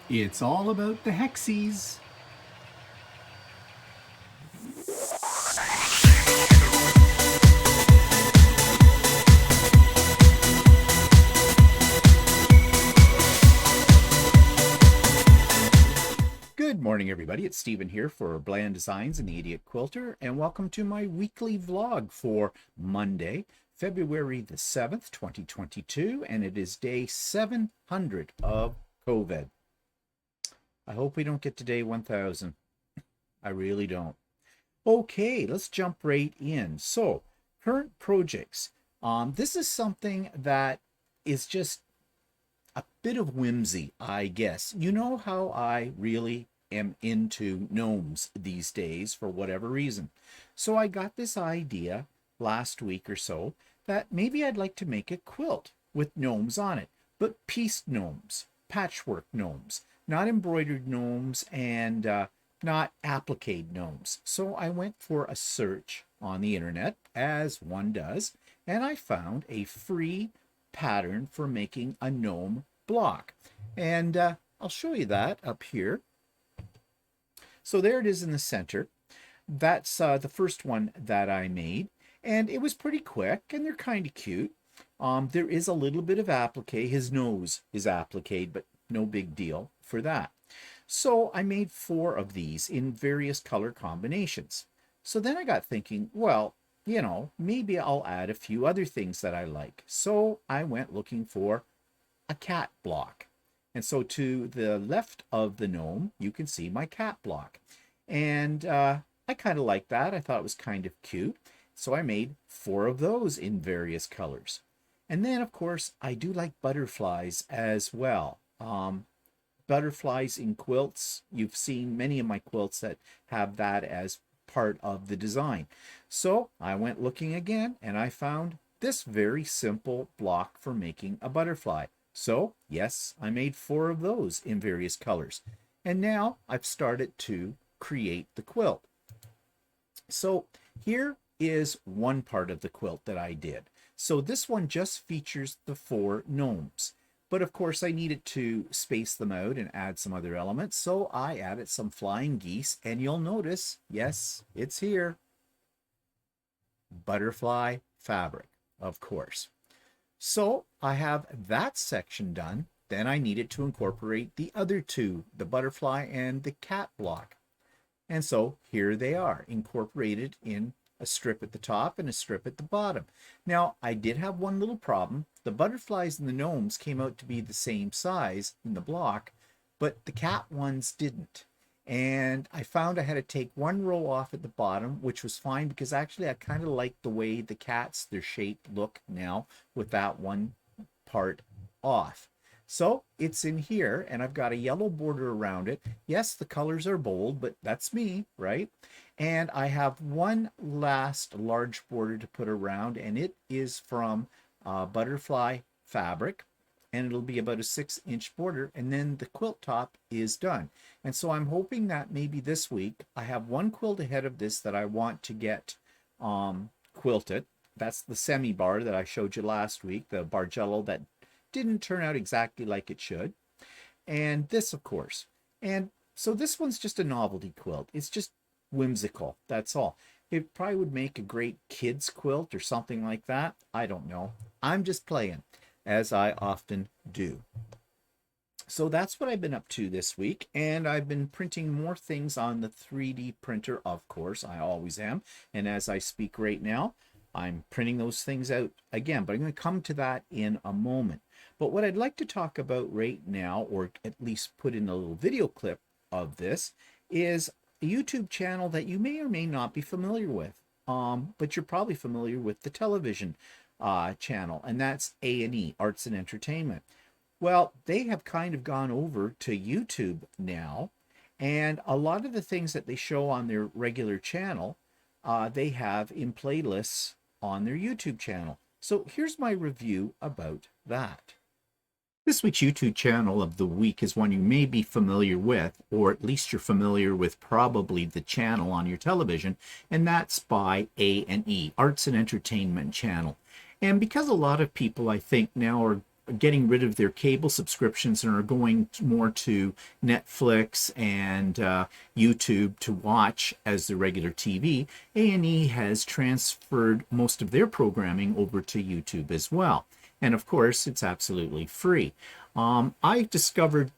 It's all about the hexies. Good morning, everybody. It's Stephen here for Bland Designs and the Idiot Quilter, and welcome to my weekly vlog for Monday, February the 7th, 2022, and it is day 700 of COVID. I hope we don't get to day 1000. I really don't. Okay, let's jump right in. So, current projects. This is something that is just a bit of whimsy, I guess. You know how I really am into gnomes these days for whatever reason. So I got this idea last week or so that maybe I'd like to make a quilt with gnomes on it, but pieced gnomes, patchwork gnomes, not embroidered gnomes and not applique gnomes. So I went for a search on the internet, as one does, and I found a free pattern for making a gnome block. And I'll show you that up here. So there it is in the center. That's the first one that I made. And it was pretty quick, and they're kind of cute. There is a little bit of applique. His nose is appliqued, but no big deal for that. So I made 4 of these in various color combinations. So then I got thinking, well, you know, maybe I'll add a few other things that I like. So I went looking for a cat block. And so to the left of the gnome, you can see my cat block. And I kind of like that. I thought it was kind of cute. So I made 4 of those in various colors. And then, of course, I do like butterflies as well. Butterflies in quilts. You've seen many of my quilts that have that as part of the design. So I went looking again, and I found this very simple block for making a butterfly. So yes, I made 4 of those in various colors. And now I've started to create the quilt. So here is one part of the quilt that I did. So this one just features the 4 gnomes. But of course I needed to space them out and add some other elements. So I added some flying geese, and you'll notice, yes, it's here. Butterfly fabric, of course. So I have that section done. Then I needed to incorporate the other 2, the butterfly and the cat block. And so here they are, incorporated in a strip at the top and a strip at the bottom. Now, I did have one little problem. The butterflies and the gnomes came out to be the same size in the block, but the cat ones didn't. And I found I had to take 1 row off at the bottom, which was fine because actually I kind of like the way the cats, their shape look now with that one part off. So it's in here, and I've got a yellow border around it. Yes, the colors are bold, but that's me, right? And I have one last large border to put around, and it is from butterfly fabric, and it'll be about a 6-inch border, and then the quilt top is done. And so I'm hoping that maybe this week I have 1 quilt ahead of this that I want to get quilted. That's the Semibar that I showed you last week, the Bargello that didn't turn out exactly like it should. And this, of course. And so this one's just a novelty quilt. It's just whimsical, that's all. It probably would make a great kids quilt or something like that. I don't know. I'm just playing, as I often do. So that's what I've been up to this week, and I've been printing more things on the 3D printer, of course. I always am. And as I speak right now, I'm printing those things out again, but I'm going to come to that in a moment. But what I'd like to talk about right now, or at least put in a little video clip of this, is a YouTube channel that you may or may not be familiar with. But you're probably familiar with the television channel, and that's A&E, Arts and Entertainment. Well, they have kind of gone over to YouTube now, and a lot of the things that they show on their regular channel, they have in playlists on their YouTube channel. So here's my review about that. This week's YouTube channel of the week is one you may be familiar with, or at least you're familiar with probably the channel on your television, and that's by A&E, Arts and Entertainment Channel. And because a lot of people, I think, now are getting rid of their cable subscriptions and are going more to Netflix and YouTube to watch as the regular TV, A&E has transferred most of their programming over to YouTube as well. And of course, it's absolutely free. I discovered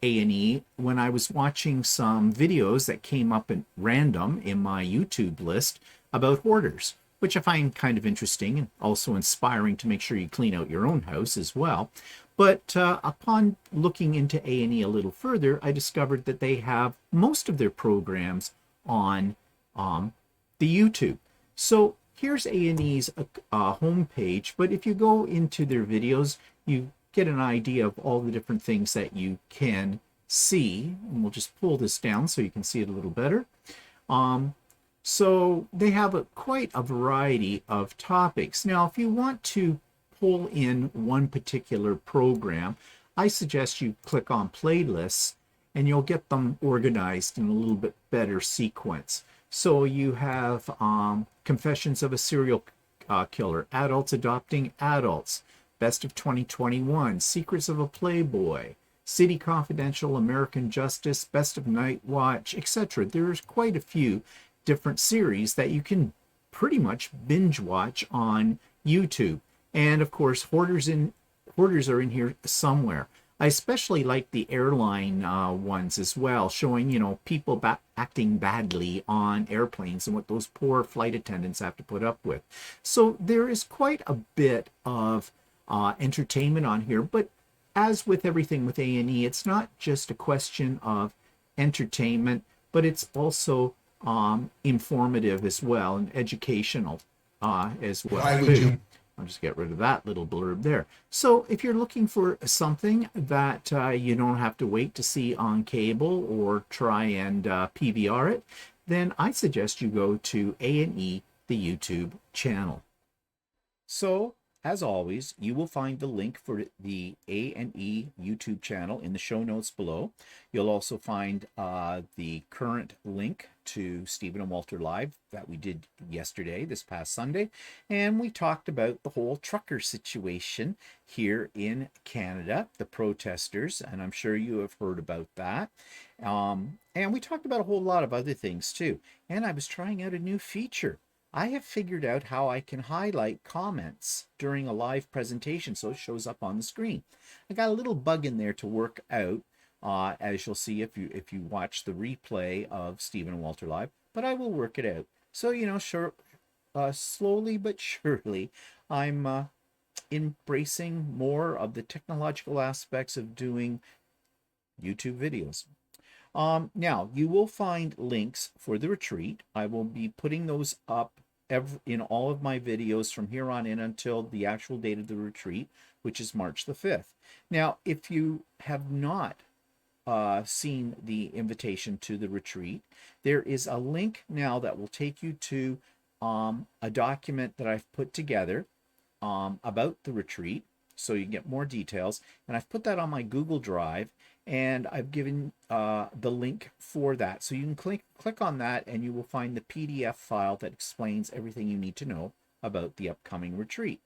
A&E when I was watching some videos that came up at random in my YouTube list about hoarders, which I find kind of interesting and also inspiring to make sure you clean out your own house as well. But upon looking into A&E a little further, I discovered that they have most of their programs on the YouTube. So here's A&E's homepage, but if you go into their videos, you get an idea of all the different things that you can see. And we'll just pull this down so you can see it a little better. So they have quite a variety of topics. Now, if you want to pull in one particular program, I suggest you click on playlists and you'll get them organized in a little bit better sequence. So you have Confessions of a Serial Killer, Adults Adopting Adults, Best of 2021, Secrets of a Playboy, City Confidential, American Justice, Best of Night Watch, etc. There's quite a few different series that you can pretty much binge watch on YouTube. And of course, hoarders are in here somewhere. I especially like the airline ones as well, showing, you know, people acting badly on airplanes and what those poor flight attendants have to put up with. So there is quite a bit of entertainment on here, but as with everything with A&E, it's not just a question of entertainment, but it's also informative as well and educational as well. Why would you? I'll just get rid of that little blurb there. So if you're looking for something that you don't have to wait to see on cable or try and PVR it, then I suggest you go to A&E, the YouTube channel. So, as always, you will find the link for the A&E YouTube channel in the show notes below. You'll also find the current link to Stephen and Walter Live that we did yesterday, this past Sunday. And we talked about the whole trucker situation here in Canada, the protesters, and I'm sure you have heard about that. And we talked about a whole lot of other things too. And I was trying out a new feature. I have figured out how I can highlight comments during a live presentation so it shows up on the screen. I got a little bug in there to work out, as you'll see if you watch the replay of Stephen and Walter Live, but I will work it out. So, you know, slowly but surely, I'm embracing more of the technological aspects of doing YouTube videos. Now, you will find links for the retreat. I will be putting those up in all of my videos from here on in until the actual date of the retreat, which is March the 5th. Now, if you have not seen the invitation to the retreat, there is a link now that will take you to a document that I've put together about the retreat, so you can get more details. And I've put that on my Google Drive, and I've given the link for that. So you can click on that and you will find the PDF file that explains everything you need to know about the upcoming retreat.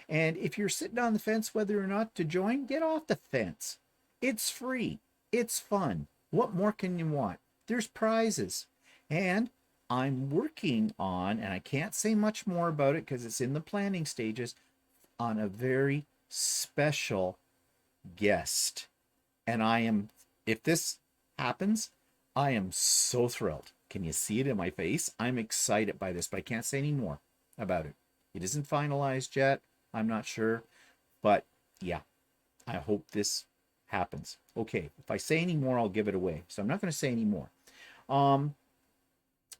And if you're sitting on the fence whether or not to join, get off the fence. It's free. It's fun. What more can you want? There's prizes. And I'm working on, and I can't say much more about it because it's in the planning stages, on a very special guest. And if this happens, I am so thrilled. Can you see it in my face? I'm excited by this, but I can't say any more about it. It isn't finalized yet. I'm not sure, but yeah, I hope this happens. Okay, if I say any more, I'll give it away. So I'm not going to say any more.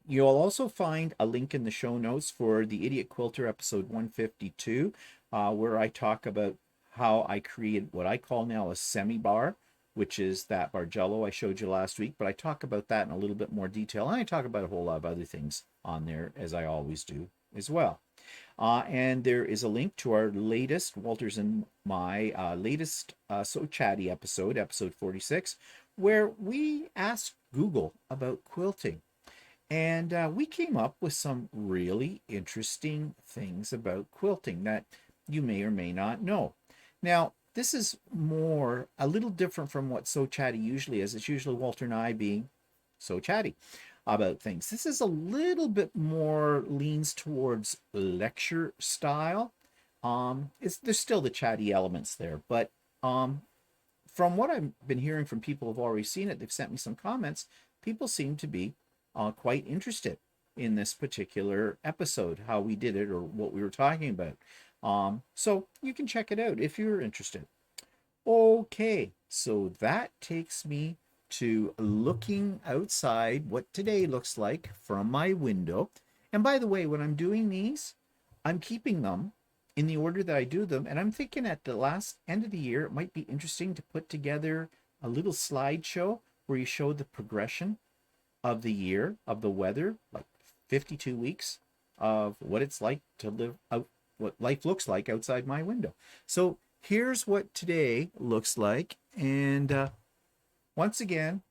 You'll also find a link in the show notes for the Idiot Quilter episode 152, where I talk about how I created what I call now a Semibar, which is that Bargello I showed you last week, but I talk about that in a little bit more detail, and I talk about a whole lot of other things on there, as I always do as well. And there is a link to our latest, Walter's and my latest So Chatty episode 46, where we asked Google about quilting. And we came up with some really interesting things about quilting that you may or may not know. Now, this is more, a little different from what So Chatty usually is. It's usually Walter and I being so chatty about things. This is a little bit more leans towards lecture style. There's still the chatty elements there, but from what I've been hearing from people who've already seen it, they've sent me some comments. People seem to be quite interested in this particular episode, how we did it or what we were talking about. So you can check it out if you're interested. Okay, so that takes me to looking outside what today looks like from my window. And by the way, when I'm doing these, I'm keeping them in the order that I do them. And I'm thinking at the last end of the year, it might be interesting to put together a little slideshow where you show the progression of the year, of the weather, like 52 weeks of what it's like to live out, what life looks like outside my window. So here's what today looks like. And once again,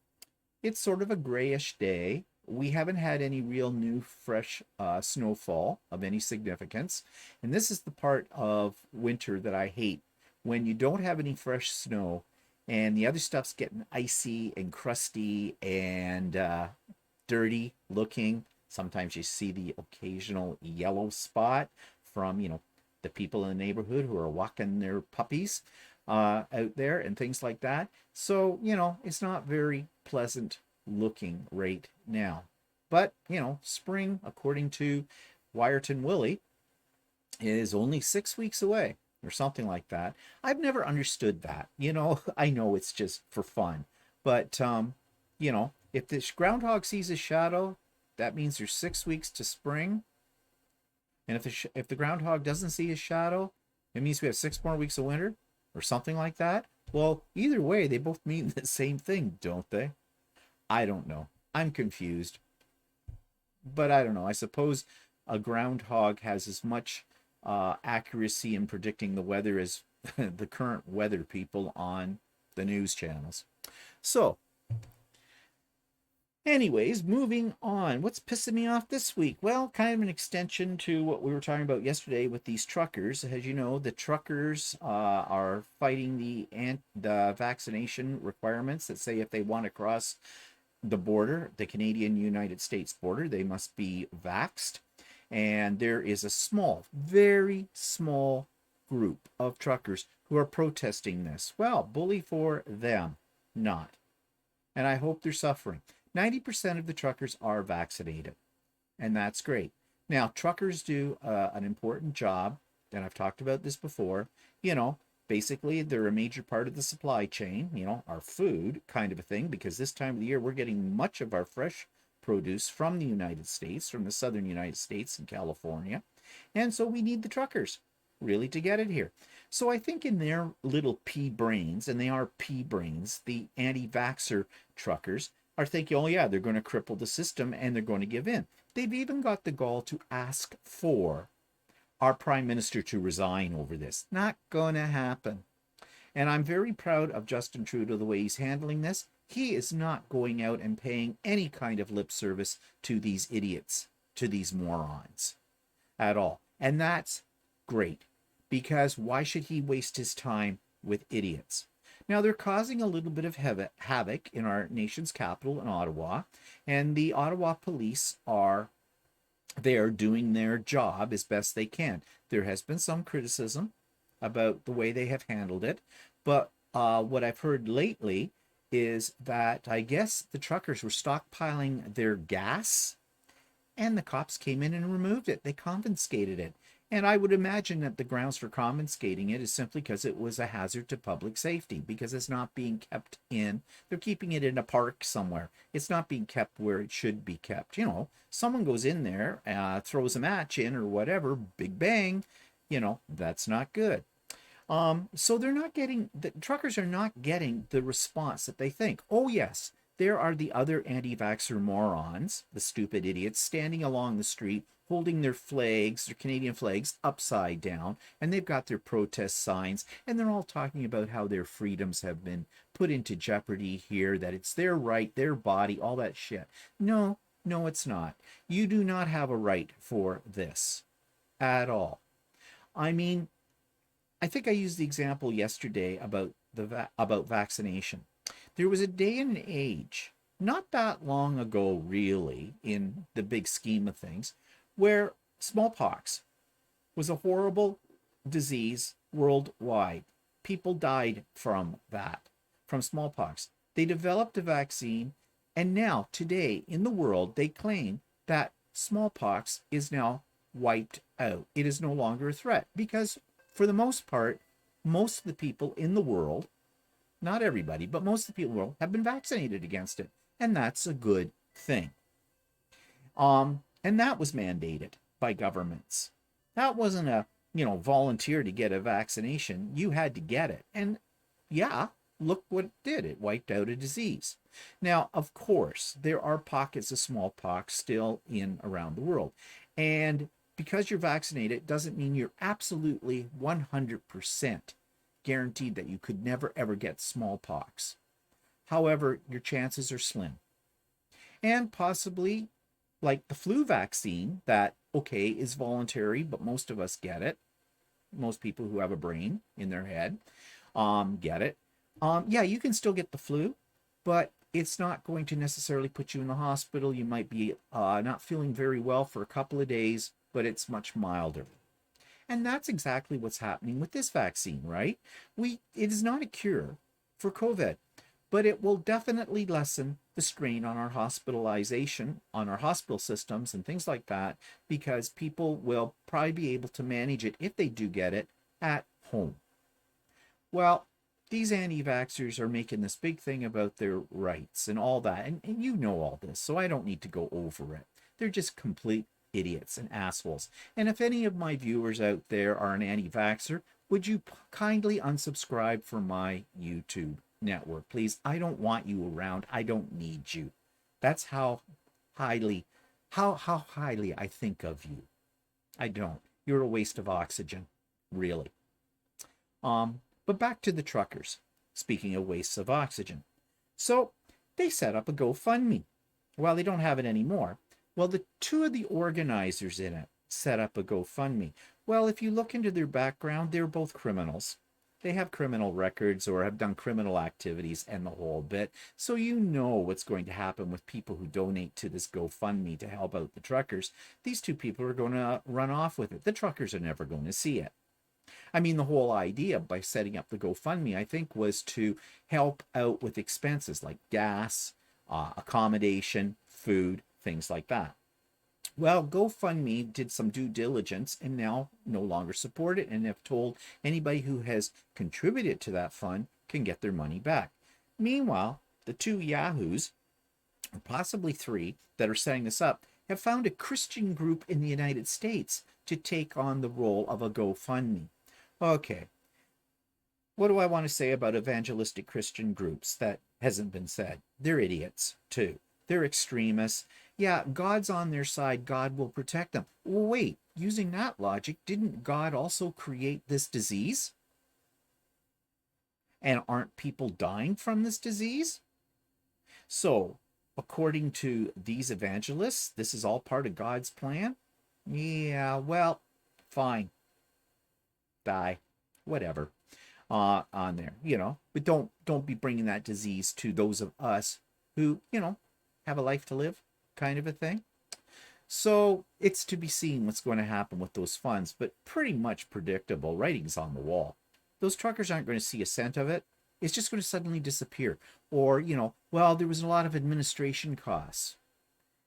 it's sort of a grayish day. We haven't had any real new fresh snowfall of any significance. And this is the part of winter that I hate, when you don't have any fresh snow and the other stuff's getting icy and crusty and dirty looking. Sometimes you see the occasional yellow spot from, the people in the neighborhood who are walking their puppies out there and things like that. So, it's not very pleasant looking right now. But, spring, according to Wyerton Willie, is only 6 weeks away or something like that. I've never understood that. I know it's just for fun. But, if this groundhog sees a shadow, that means there's 6 weeks to spring. And if the groundhog doesn't see a shadow, it means we have 6 more weeks of winter or something like that. Well, either way, they both mean the same thing, don't they? I don't know. I'm confused. But I don't know. I suppose a groundhog has as much accuracy in predicting the weather as the current weather people on the news channels. So, anyways, moving on. What's pissing me off this week? Well, kind of an extension to what we were talking about yesterday with these truckers. As you know, the truckers are fighting the vaccination requirements that say if they want to cross the border, the Canadian-United States border, they must be vaxxed. And there is a small, very small group of truckers who are protesting this. Well, bully for them, not. And I hope they're suffering. 90% of the truckers are vaccinated, and that's great. Now, truckers do an important job, and I've talked about this before. Basically, they're a major part of the supply chain, our food kind of a thing, because this time of the year, we're getting much of our fresh produce from the United States, from the southern United States and California. And so we need the truckers really to get it here. So I think in their little pea brains, and they are pea brains, the anti-vaxxer truckers are thinking, oh yeah, they're going to cripple the system and they're going to give in. They've even got the gall to ask for our prime minister to resign over this. Not going to happen. And I'm very proud of Justin Trudeau, the way he's handling this. He is not going out and paying any kind of lip service to these idiots, to these morons at all. And that's great, because why should he waste his time with idiots? Now, they're causing a little bit of havoc in our nation's capital in Ottawa, and the Ottawa police are there doing their job as best they can. There has been some criticism about the way they have handled it, but what I've heard lately is that I guess the truckers were stockpiling their gas, and the cops came in and removed it. They confiscated it. And I would imagine that the grounds for confiscating it is simply because it was a hazard to public safety, because it's not being kept in, they're keeping it in a park somewhere. It's not being kept where it should be kept. Someone goes in there, throws a match in or whatever, big bang, that's not good. So the truckers are not getting the response that they think. Oh yes, there are the other anti-vaxxer morons, the stupid idiots, standing along the street, holding their flags, their Canadian flags, upside down, and they've got their protest signs, and they're all talking about how their freedoms have been put into jeopardy here, that it's their right, their body, all that shit. No, it's not. You do not have a right for this at all. I mean, I think I used the example yesterday about about vaccination. There was a day and an age, not that long ago, really, in the big scheme of things, where smallpox was a horrible disease worldwide. People died from that, from smallpox. They developed a vaccine, and now, today, in the world, they claim that smallpox is now wiped out. It is no longer a threat because, for the most part, most of the people in the world, not everybody, but most of the people in the world have been vaccinated against it. And that's a good thing. And that was mandated by governments. That wasn't a, volunteer to get a vaccination. You had to get it. And yeah, look what it did. It wiped out a disease. Now, of course, there are pockets of smallpox still in around the world. And because you're vaccinated doesn't mean you're absolutely 100% guaranteed that you could never ever get smallpox. However, your chances are slim. And possibly like the flu vaccine that, okay, is voluntary, but most of us get it. Most people who have a brain in their head get it. Yeah, you can still get the flu, but it's not going to necessarily put you in the hospital. You might be not feeling very well for a couple of days, but it's much milder. And that's exactly what's happening with this vaccine, right? It is not a cure for COVID, but it will definitely lessen the strain on our hospitalization, on our hospital systems and things like that, because people will probably be able to manage it if they do get it at home. Well, these anti-vaxxers are making this big thing about their rights and all that, and you know all this, so I don't need to go over it. They're just complete idiots and assholes. And if any of my viewers out there are an anti-vaxxer, would you kindly unsubscribe from my YouTube network, please? I don't want you around. I don't need you. That's how highly I think of you. I don't. You're a waste of oxygen, really. But back to the truckers. Speaking of wastes of oxygen. So they set up a GoFundMe. Well, they don't have it anymore. Well, the two of the organizers in it set up a GoFundMe. Well, if you look into their background, they're both criminals. They have criminal records or have done criminal activities and the whole bit. So you know what's going to happen with people who donate to this GoFundMe to help out the truckers. These two people are going to run off with it. The truckers are never going to see it. I mean, the whole idea by setting up the GoFundMe, I think, was to help out with expenses like gas, accommodation, food, things like that. Well, GoFundMe did some due diligence and now no longer support it and have told anybody who has contributed to that fund can get their money back. Meanwhile, the two yahoos, or possibly three, that are setting this up have found a Christian group in the United States to take on the role of a GoFundMe. Okay, what do I want to say about evangelistic Christian groups that hasn't been said? They're idiots, too. They're extremists. Yeah, God's on their side. God will protect them. Well, wait, using that logic, didn't God also create this disease? And aren't people dying from this disease? So, according to these evangelists, this is all part of God's plan? Yeah, well, fine. Die. Whatever. On there, but don't be bringing that disease to those of us who, have a life to live, kind of a thing. So it's to be seen what's going to happen with those funds, but pretty much predictable. Writing's on the wall. Those truckers aren't going to see a cent of it. It's just going to suddenly disappear. Or, well, there was a lot of administration costs.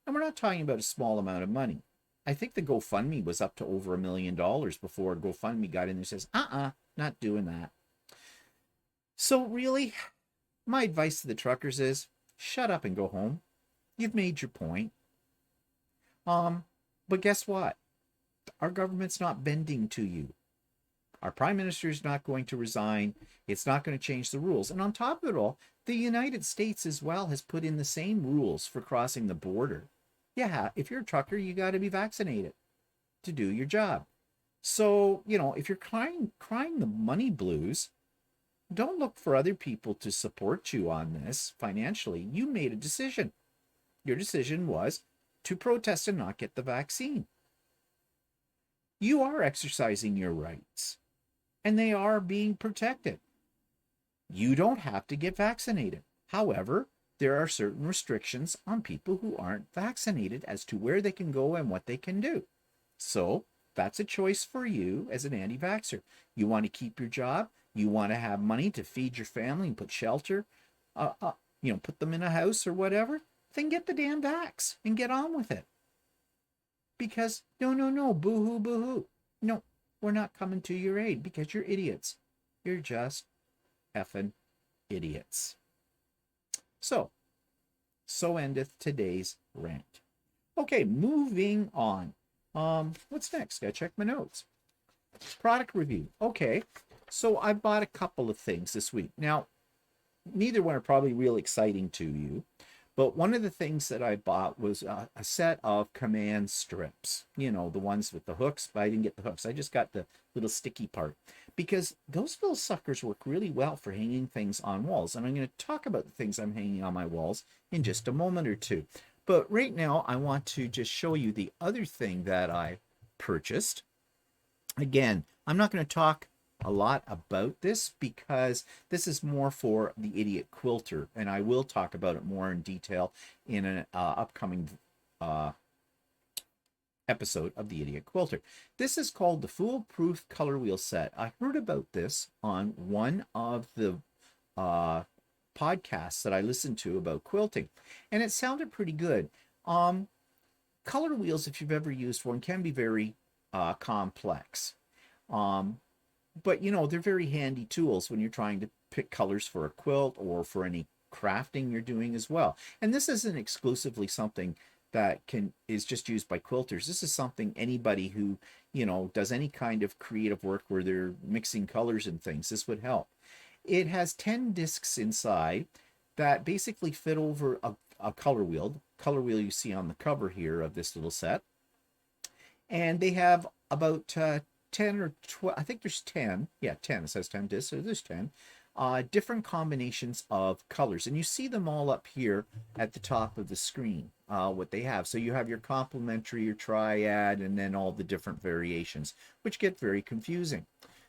And we're not talking about a small amount of money. I think the GoFundMe was up to over $1 million before GoFundMe got in there and says, not doing that. So really, my advice to the truckers is, shut up and go home. You've made your point. But guess what? Our government's not bending to you. Our prime minister is not going to resign. It's not going to change the rules. And on top of it all, the United States as well has put in the same rules for crossing the border. Yeah, if you're a trucker, you got to be vaccinated to do your job. So, if you're crying the money blues, don't look for other people to support you on this financially. You made a decision. Your decision was to protest and not get the vaccine. You are exercising your rights. and they are being protected. You don't have to get vaccinated. However, there are certain restrictions on people who aren't vaccinated as to where they can go and what they can do. So that's a choice for you as an anti-vaxxer. You want to keep your job, you want to have money to feed your family and put shelter, put them in a house or whatever, then get the damn vax and get on with it. Because no, boo-hoo, boo-hoo. No, we're not coming to your aid because you're idiots. You're just effing idiots. So endeth today's rant. Okay, moving on. What's next? Gotta check my notes. Product review. Okay, so I bought a couple of things this week. Now, neither one are probably real exciting to you, but one of the things that I bought was a set of command strips. You know, the ones with the hooks, but I didn't get the hooks. I just got the little sticky part because those little suckers work really well for hanging things on walls. And I'm going to talk about the things I'm hanging on my walls in just a moment or two. But right now, I want to just show you the other thing that I purchased. Again, I'm not going to talk a lot about this because this is more for the Idiot Quilter, and I will talk about it more in detail in an upcoming episode of the Idiot Quilter. This is called the Foolproof Color Wheel Set. I heard about this on one of the podcasts that I listened to about quilting, and it sounded pretty good. Color wheels, if you've ever used one, can be very complex. But you know, they're very handy tools when you're trying to pick colors for a quilt or for any crafting you're doing as well. And this isn't exclusively something that is just used by quilters. This is something anybody who, you know, does any kind of creative work where they're mixing colors and things, this would help. It has 10 discs inside that basically fit over a color wheel. The color wheel you see on the cover here of this little set. And they have about 10 or 12, I think there's 10. Yeah, 10. It says 10 discs, so there's 10. Different combinations of colors. And you see them all up here at the top of the screen, what they have. So you have your complementary, your triad, and then all the different variations, which get very confusing.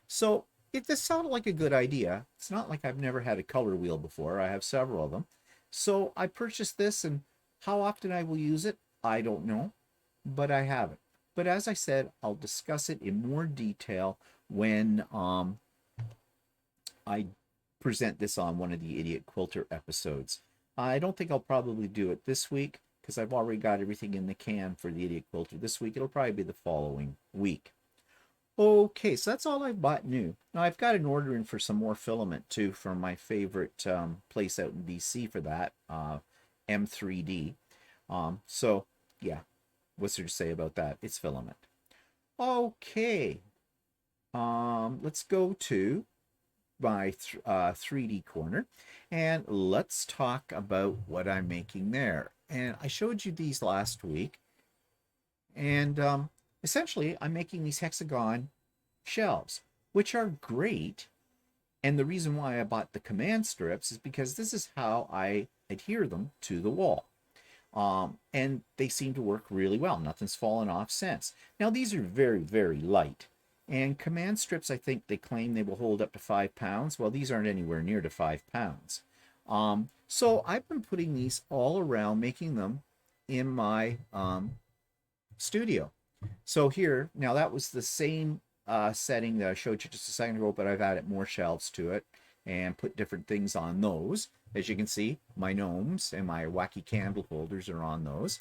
So if this sounded like a good idea, it's not like I've never had a color wheel before. I have several of them. So I purchased this, and how often I will use it, I don't know, but I have it. But as I said, I'll discuss it in more detail when I present this on one of the Idiot Quilter episodes. I don't think I'll probably do it this week because I've already got everything in the can for the Idiot Quilter this week. It'll probably be the following week. Okay, so that's all I've bought new. Now I've got an order in for some more filament too from my favorite place out in BC for that, M3D. So yeah, what's there to say about that? It's filament. Okay, let's go to my 3D corner and let's talk about what I'm making there. And I showed you these last week, and essentially I'm making these hexagon shelves, which are great. And the reason why I bought the command strips is because this is how I adhere them to the wall. And they seem to work really well. Nothing's fallen off since. Now these are very, very light. And command strips, I think they claim they will hold up to 5 pounds. Well, these aren't anywhere near to 5 pounds. So I've been putting these all around, making them in my studio. So here, now that was the same setting that I showed you just a second ago, but I've added more shelves to it and put different things on those. As you can see, my gnomes and my wacky candle holders are on those.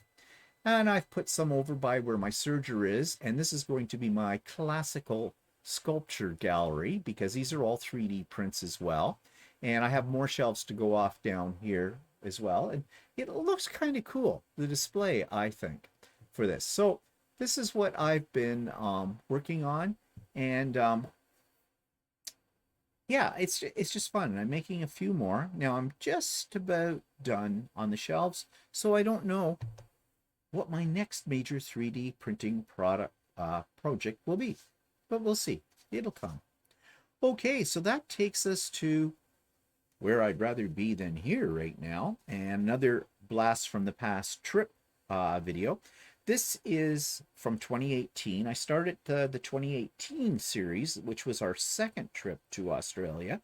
And I've put some over by where my serger is, and this is going to be my classical sculpture gallery because these are all 3D prints as well. And I have more shelves to go off down here as well. And it looks kind of cool, the display, I think, for this. So this is what I've been working on. And yeah, it's just fun. I'm making a few more. Now I'm just about done on the shelves, so I don't know what my next major 3D printing project will be, but we'll see. It'll come. Okay, so that takes us to where I'd rather be than here right now, and another blast from the past trip video. This is from 2018. I started the 2018 series, which was our second trip to Australia,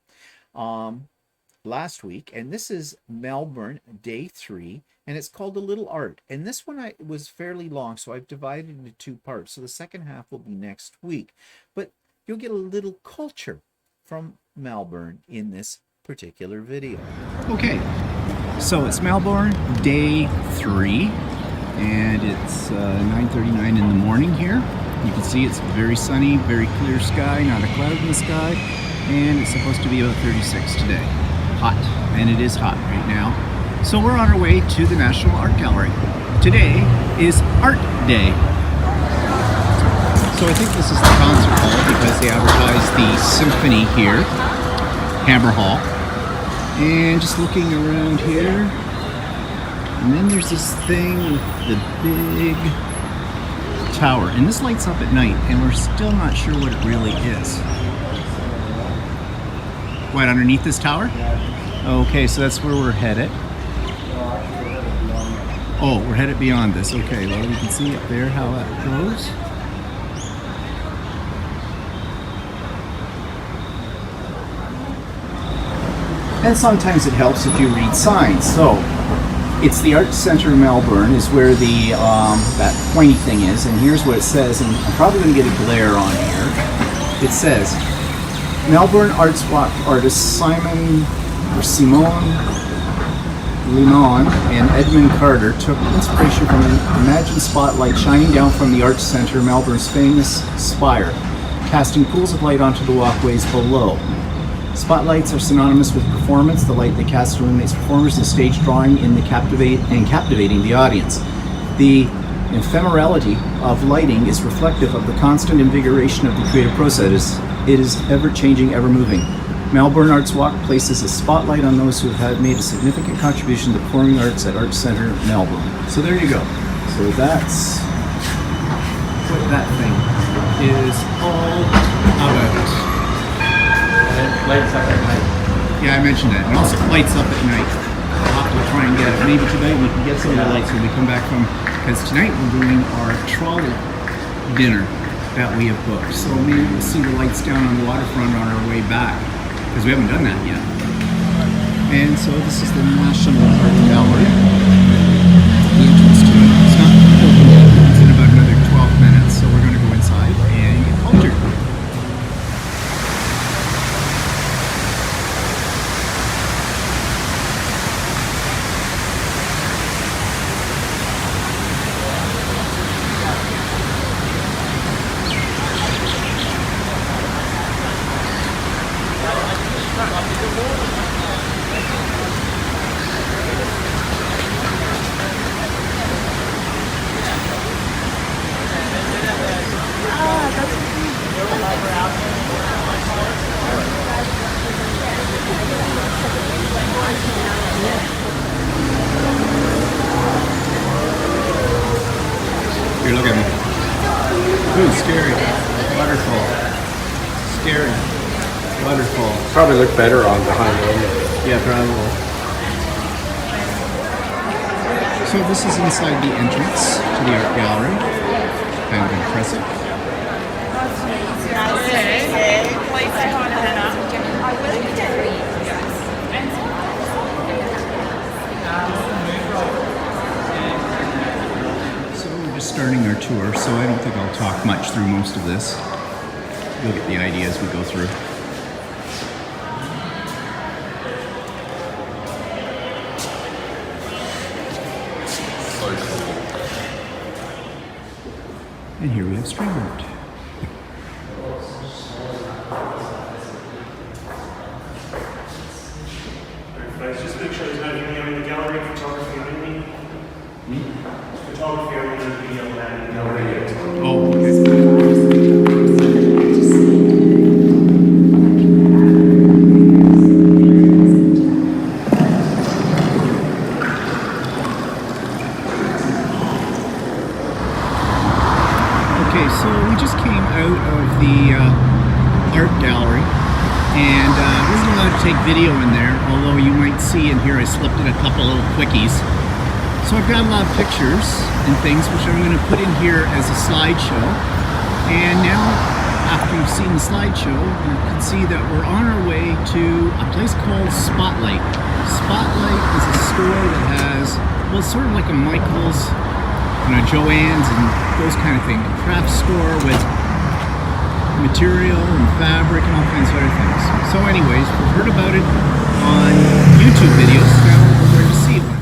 last week, and this is Melbourne day 3, and it's called A Little Art. And this one was fairly long, so I've divided it into 2 parts. So the second half will be next week, but you'll get a little culture from Melbourne in this particular video. Okay, so it's Melbourne day 3, and it's 9:39 in the morning here. You can see it's very sunny, very clear sky, not a cloud in the sky, and it's supposed to be about 36 today. Hot, and it is hot right now. So we're on our way to the National Art Gallery. Today is Art Day. So I think this is the concert hall because they advertise the symphony here, Hammer Hall. And just looking around here, and then there's this thing with the big tower, and this lights up at night, and we're still not sure what it really is. What, underneath this tower? Okay, so that's where we're headed. Oh, we're headed beyond this. Okay, well, you can see up there how that goes. And sometimes it helps if you read signs. So, it's the Art Centre Melbourne is where the that pointy thing is, and here's what it says, and I'm probably going to get a glare on here. It says, Melbourne Arts Walk artists Simon Limon and Edmund Carter took inspiration from an imagined spotlight shining down from the Arts Centre, Melbourne's famous spire, casting pools of light onto the walkways below. Spotlights are synonymous with performance. The light they cast illuminates performers and stage drawing in the captivating the audience. The ephemerality of lighting is reflective of the constant invigoration of the creative process. It is ever-changing, ever-moving. Melbourne Arts Walk places a spotlight on those who have made a significant contribution to performing arts at Arts Centre, Melbourne. So there you go. So that's what that thing is all about. And it lights up at night. Yeah, I mentioned that. It also lights up at night. We'll try and get it. Maybe tonight we can get some of the lights when we come back from, because tonight we're doing our trolley dinner that we have booked. So maybe we'll see the lights down on the waterfront on our way back, because we haven't done that yet. And so this is the National Art Gallery. The entrance to it. It's not open yet. It's in about another 12 minutes, so we're going to go inside and get cultured. Here, look at me. Ooh, scary. Waterfall. Scary. Waterfall. Probably look better on behind the window. Yeah, probably. So this is inside the entrance to the art gallery. Kind of impressive. So we're just starting our tour, so I don't think I'll talk much through most of this. You'll get the idea as we go through. And here we have string art. Guys, just make sure there's not video in the gallery, photography only. Photography only, video and gallery. Oh, okay. Okay, so we just came out of the art gallery, and wasn't allowed to take video in there, although you might see in here I slipped in a couple little quickies. So I've got a lot of pictures and things which I'm going to put in here as a slideshow. And now, after you've seen the slideshow, you can see that we're on our way to a place called Spotlight. Spotlight is a store that has, well, it's sort of like a Michael's, Joann's and those kind of things. A craft store with material and fabric and all kinds of other things. So anyways, we've heard about it on YouTube videos. Now we're going to see one.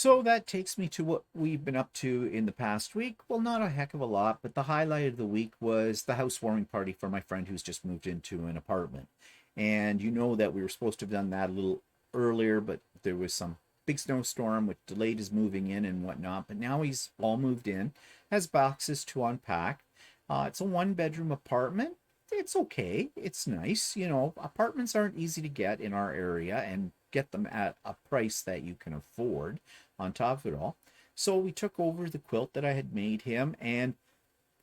So that takes me to what we've been up to in the past week. Well, not a heck of a lot, but the highlight of the week was the housewarming party for my friend who's just moved into an apartment. And you know that we were supposed to have done that a little earlier, but there was some big snowstorm which delayed his moving in and whatnot. But now he's all moved in, has boxes to unpack. It's a one-bedroom apartment. It's okay. It's nice. You know, apartments aren't easy to get in our area and get them at a price that you can afford on top of it all. So we took over the quilt that I had made him, and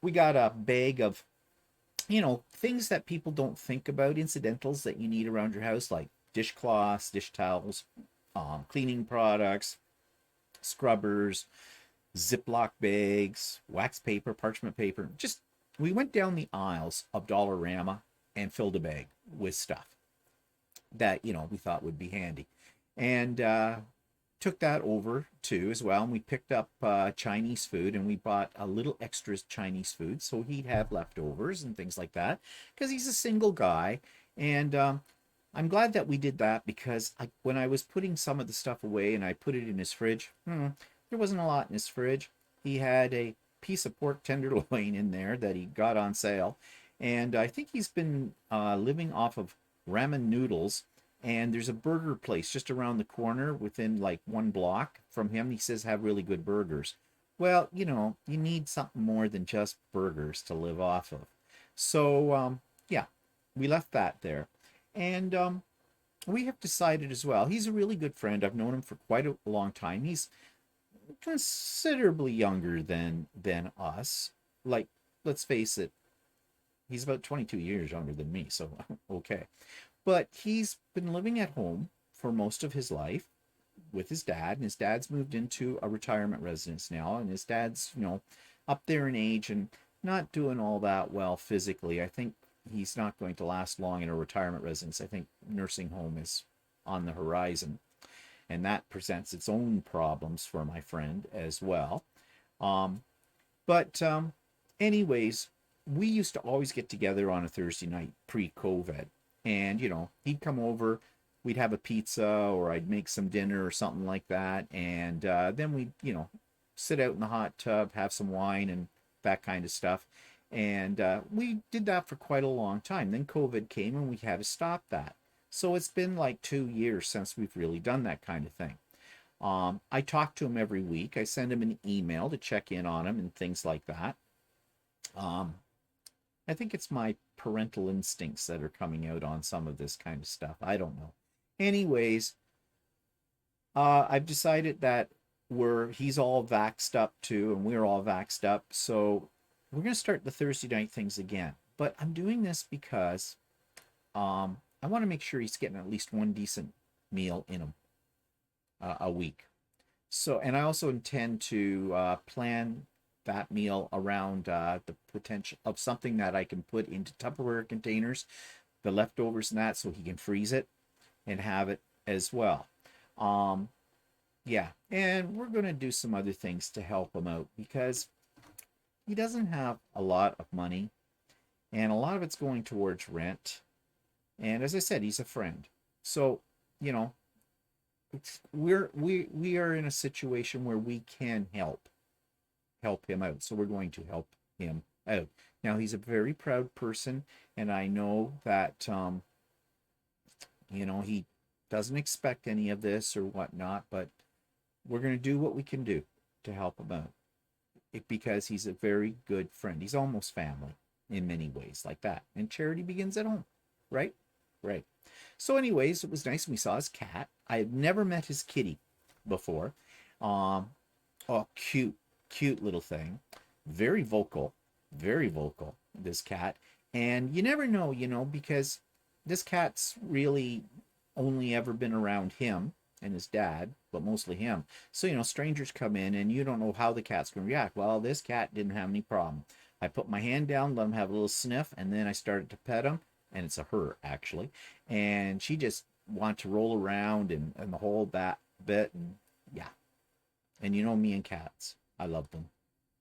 we got a bag of, things that people don't think about, incidentals that you need around your house, like dishcloths, dish towels, cleaning products, scrubbers, Ziploc bags, wax paper, parchment paper. Just we went down the aisles of Dollarama and filled a bag with stuff that we thought would be handy, and took that over too as well. And we picked up Chinese food, and we bought a little extra Chinese food so he'd have leftovers and things like that, because he's a single guy. And I'm glad that we did that, because when I was putting some of the stuff away and I put it in his fridge, there wasn't a lot in his fridge. He had a piece of pork tenderloin in there that he got on sale, and I think he's been living off of ramen noodles. And there's a burger place just around the corner within like one block from him. He says have really good burgers. Well, you need something more than just burgers to live off of. So yeah, we left that there. And we have decided as well, he's a really good friend. I've known him for quite a long time. He's considerably younger than us. Like, let's face it, he's about 22 years younger than me, so okay. But he's been living at home for most of his life with his dad, and his dad's moved into a retirement residence now, and his dad's, up there in age and not doing all that well physically. I think he's not going to last long in a retirement residence. I think nursing home is on the horizon, and that presents its own problems for my friend as well. But anyways, we used to always get together on a Thursday night pre-COVID. And, he'd come over, we'd have a pizza, or I'd make some dinner or something like that. And then we'd, sit out in the hot tub, have some wine and that kind of stuff. And we did that for quite a long time. Then COVID came and we had to stop that. So it's been like 2 years since we've really done that kind of thing. I talk to him every week. I send him an email to check in on him and things like that. I think it's my parental instincts that are coming out on some of this kind of stuff. I don't know. Anyways, I've decided that he's all vaxxed up too, and we're all vaxxed up. So we're going to start the Thursday night things again. But I'm doing this because I want to make sure he's getting at least one decent meal in him a week. So, and I also intend to plan that meal around the potential of something that I can put into Tupperware containers, the leftovers and that, so he can freeze it and have it as well. Yeah, and we're going to do some other things to help him out, because he doesn't have a lot of money, and a lot of it's going towards rent. And as I said, he's a friend. So, we are in a situation where we can help him out. So we're going to help him out. Now, he's a very proud person, and I know that he doesn't expect any of this or whatnot, but we're going to do what we can do to help him out, because he's a very good friend. He's almost family in many ways like that. And charity begins at home, right? Right. So anyways, it was nice. We saw his cat. I had never met his kitty before. Oh, cute little thing. Very vocal, this cat. And you never know, because this cat's really only ever been around him and his dad, but mostly him. So, strangers come in and you don't know how the cat's going to react. Well, this cat didn't have any problem. I put my hand down, let him have a little sniff, and then I started to pet him, and it's a her, actually. And she just wanted to roll around and the whole that bit. And yeah. And me and cats. I love them.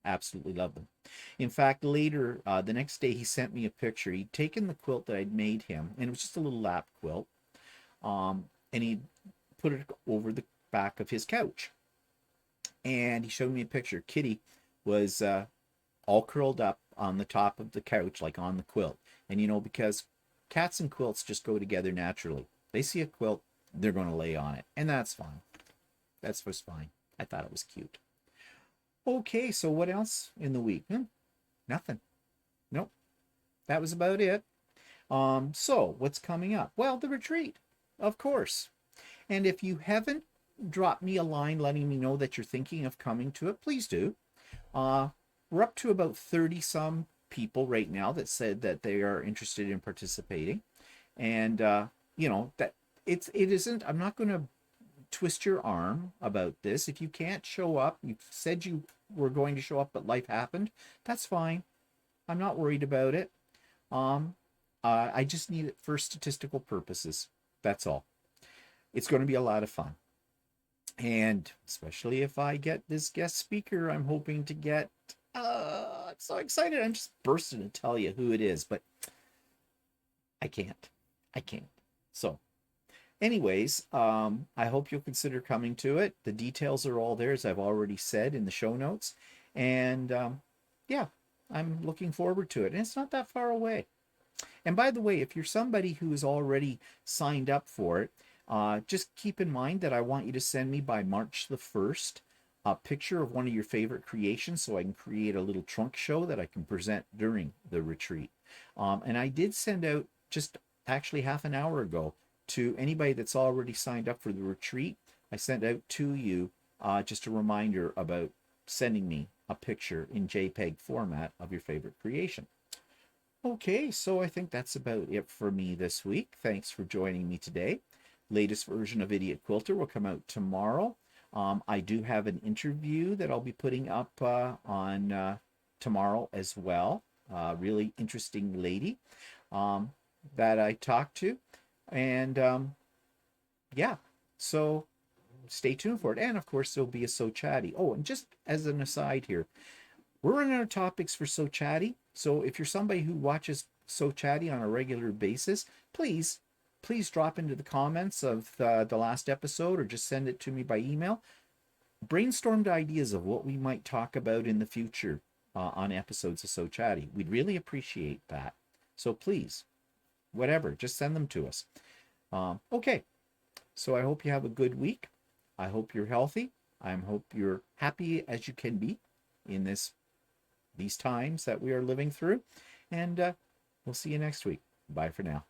Absolutely love them. In fact, later, the next day, he sent me a picture. He'd taken the quilt that I'd made him, and it was just a little lap quilt, and he put it over the back of his couch. and he showed me a picture. Kitty was all curled up on the top of the couch, like on the quilt. And because cats and quilts just go together naturally. They see a quilt, they're going to lay on it, and that's fine. That's just fine. I thought it was cute. Okay, so what else in the week? Nothing. Nope. That was about it. So what's coming up? Well, the retreat, of course. And if you haven't dropped me a line letting me know that you're thinking of coming to it, please do. We're up to about 30 some people right now that said that they are interested in participating. And that it isn't, I'm not going to twist your arm about this. If you can't show up, you said you were going to show up, but life happened, that's fine. I'm not worried about it. I just need it for statistical purposes. That's all. It's going to be a lot of fun. And especially if I get this guest speaker I'm hoping to get. I'm so excited. I'm just bursting to tell you who it is, but I can't. So anyways, I hope you'll consider coming to it. The details are all there, as I've already said in the show notes. And yeah, I'm looking forward to it. And it's not that far away. And by the way, if you're somebody who is already signed up for it, just keep in mind that I want you to send me by March the 1st a picture of one of your favorite creations so I can create a little trunk show that I can present during the retreat. And I did send out just actually half an hour ago to anybody that's already signed up for the retreat. I sent out to you just a reminder about sending me a picture in JPEG format of your favorite creation. Okay, so I think that's about it for me this week. Thanks for joining me today. Latest version of Idiot Quilter will come out tomorrow. I do have an interview that I'll be putting up on tomorrow as well. Really interesting lady that I talked to. And yeah, so stay tuned for it. And of course, there'll be a So Chatty. Oh, and just as an aside here, we're running out of topics for So Chatty. So if you're somebody who watches So Chatty on a regular basis, please drop into the comments of the last episode or just send it to me by email. Brainstormed ideas of what we might talk about in the future on episodes of So Chatty. We'd really appreciate that. So please, whatever, just send them to us. Okay, so I hope you have a good week. I hope you're healthy. I hope you're happy as you can be in these times that we are living through. And we'll see you next week. Bye for now.